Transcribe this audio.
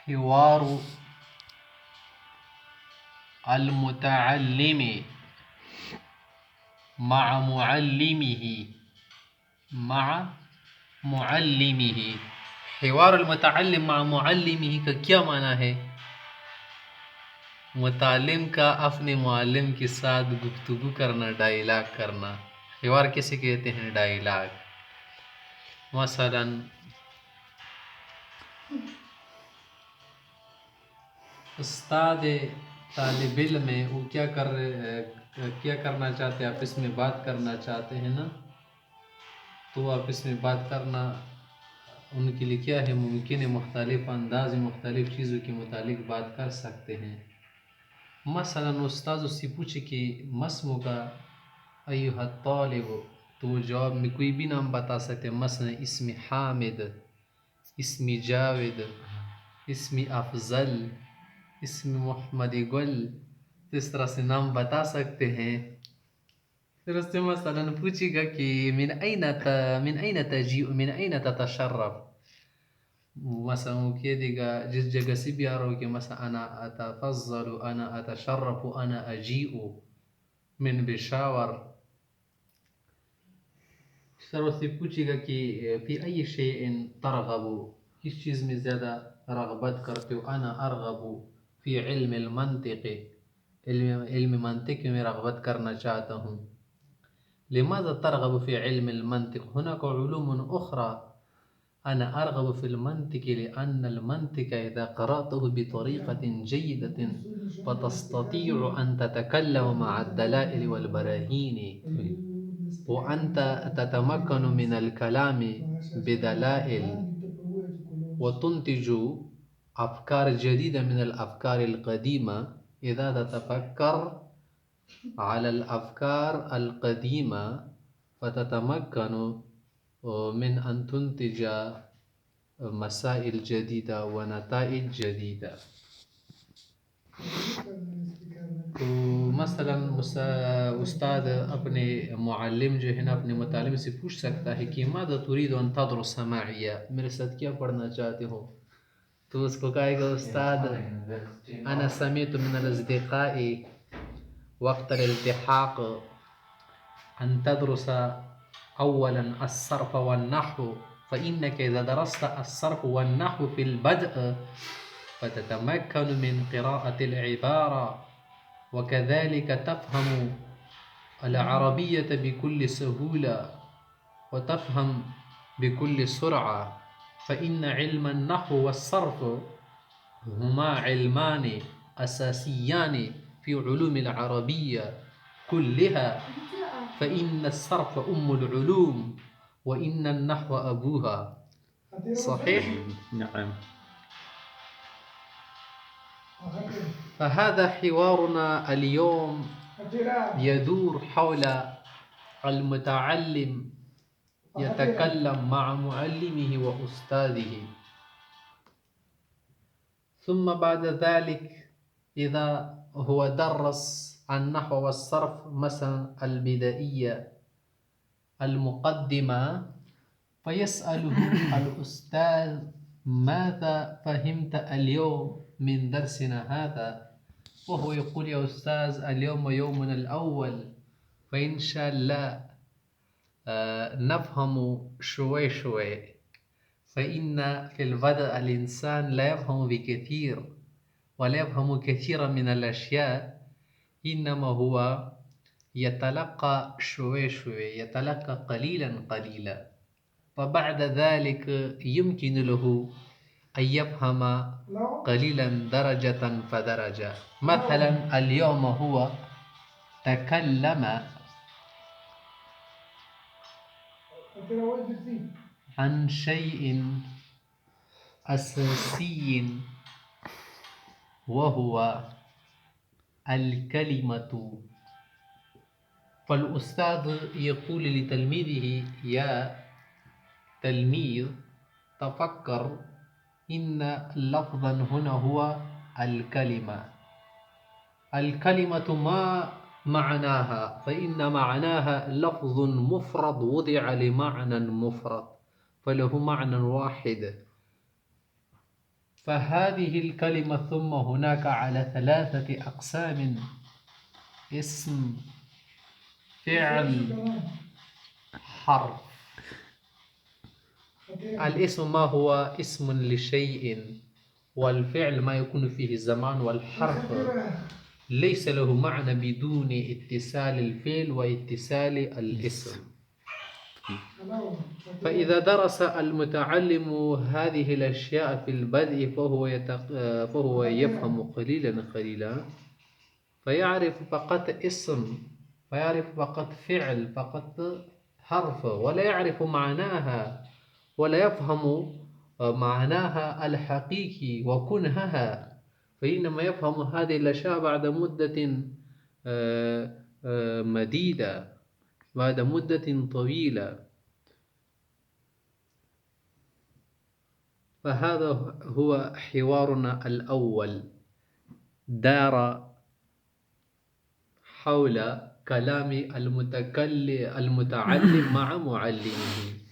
حوار المتعلم مع معلمه مع معلمه. حوار المتعلم مع معلمه का क्या माना है? मुतालिम का अपने मुअल्लिम के साथ गुफ्तगू करना, डायलॉग करना। हिवार किसे कहते हैं? डायलॉग। मसलन उस्ताद तालिब इल्म में वो क्या करना चाहते हैं? आपस में बात करना चाहते हैं ना, तो आपस में बात करना उनके लिए क्या है? मुमकिन है। मुख्तलिफ अंदाज में मुख्तलिफ चीज़ों के मुतालिक बात कर सकते हैं। मसलन उस्ताद उससे पूछे कि मस्मुका अय्युहा तालिब, तो वो जवाब में कोई भी नाम बता सकते हैं। मसलन इसमें हामिद, इसमें जावेद, इसमें अफजल, इसमें मोहम्मद गुल, तो इस तरह से नाम बता सकते हैं। फिर उससे मसलन पूछेगा कि मिन ऐन तजीउ मिन ऐन ततशर्रफ, मसलन वो कह देगा जिस जगह से भी आ रहा हो कि मसला अना अतफज़्ज़लु, अना अतशर्रफु, अना अजीउ मिन पेशावर। सर उससे पूछेगा कि फी अय्यि शैइन तरगबु, किस चीज़ में ज़्यादा रग़बत करते हो? अना अरगबु फी इल्मिल मंतिक़, इल्म मंतिक़ में रग़बत करना चाहता हूँ। लिमाज़ा तरगबु फी इल्मिल मंतिक़, हुनाका उलूमुन उख़रा अना अरगबु फिल मंतिक़ लिअन्नल मंतिक़ इज़ा क़रअतहु बितरीक़तिन जय्यदतिन फ़तस्ततीअु अन ततकल्लम मअ अद-दलाइल वल बराहीन وأنت تتمكن من الكلام بدلائل وتنتج أفكار جديدة من الأفكار القديمة. إذا تتفكر على الأفكار القديمة فتتمكن من أن تنتج مسائل جديدة ونتائج جديدة. तो मसलन उस्ताद अपने मुअल्लिम जो है ना, अपने मुतालिम से पूछ सकता है कि माज़ा तुरीदु अन तदरुस माइया, मेरे साथ क्या पढ़ना चाहते हो? तो उसको कहेगा उस्ताद अना समीअतु मिनल अस्दिक़ाइ वक़्तल इल्तिहाक़ अन तदरुस अव्वलन अस्सर्फ़ वन्नहव फ़इन्नक इज़ा दरस्त अस्सर्फ़ वन्नहव फ़िल बद्अ फ़ततमक्कनु मिन क़िराअतिल इबारा वकज़ालिक तफ़हमु अल-अरबिय्यत बिकुल्लि सहूला वतफ़हम बिकुल्लि सुरअ फ़इन्न इल्म अन-नहव वस्सर्फ़ हुमा इल्मान असासियान फ़ी उलूमिल अरबिय्या कुल्लिहा फ़इन्न अस्सर्फ़ उम्मुल उलूम व इन्न अन-नहव अबूहा। सहीह? नअम। فهذا حوارنا اليوم يدور حول المتعلم يتكلم مع معلمه وأستاذه. ثم بعد ذلك إذا هو درس النحو والصرف مثلا البدائية المقدمة فيسأله الأستاذ ماذا فهمت اليوم من درسنا هذا؟ وهو يقول يا أستاذ اليوم يومنا الأول، فإن شاء الله نفهم شوي شوي، فإن في البدء الإنسان لا يفهم بكثير ولا يفهم كثيرا من الأشياء، إنما هو يتلقى شوي شوي، يتلقى قليلا قليلا، فبعد ذلك يمكن له أن يفهم قليلا درجة فدرجة. مثلا اليوم هو تكلم عن شيء أساسي وهو الكلمة، فالأستاذ يقول لتلميذه يا تلميذ تفكر إن لفظا هنا هو الكلمة. الكلمة ما معناها؟ فإن معناها لفظ مفرد وضع لمعنى مفرد فله معنى واحد. فهذه الكلمة ثم هناك على 3 أقسام: اسم، فعل، حرف. الاسم ما هو اسم لشيء، والفعل ما يكون فيه الزمان، والحرف ليس له معنى بدون اتصال الفعل واتصال الاسم. فإذا درس المتعلم هذه الأشياء في البدء فهو يفهم قليلا قليلا، فيعرف فقط اسم، فيعرف فقط فعل، فقط حرف، ولا يعرف معناها، ولا يفهم معناها الحقيقي وكنهها. فإنما يفهم هذه الأشياء بعد مدة مديدة، بعد مدة طويلة. فهذا هو حوارنا الأول، دار حول كلام المتعلم مع معلمه.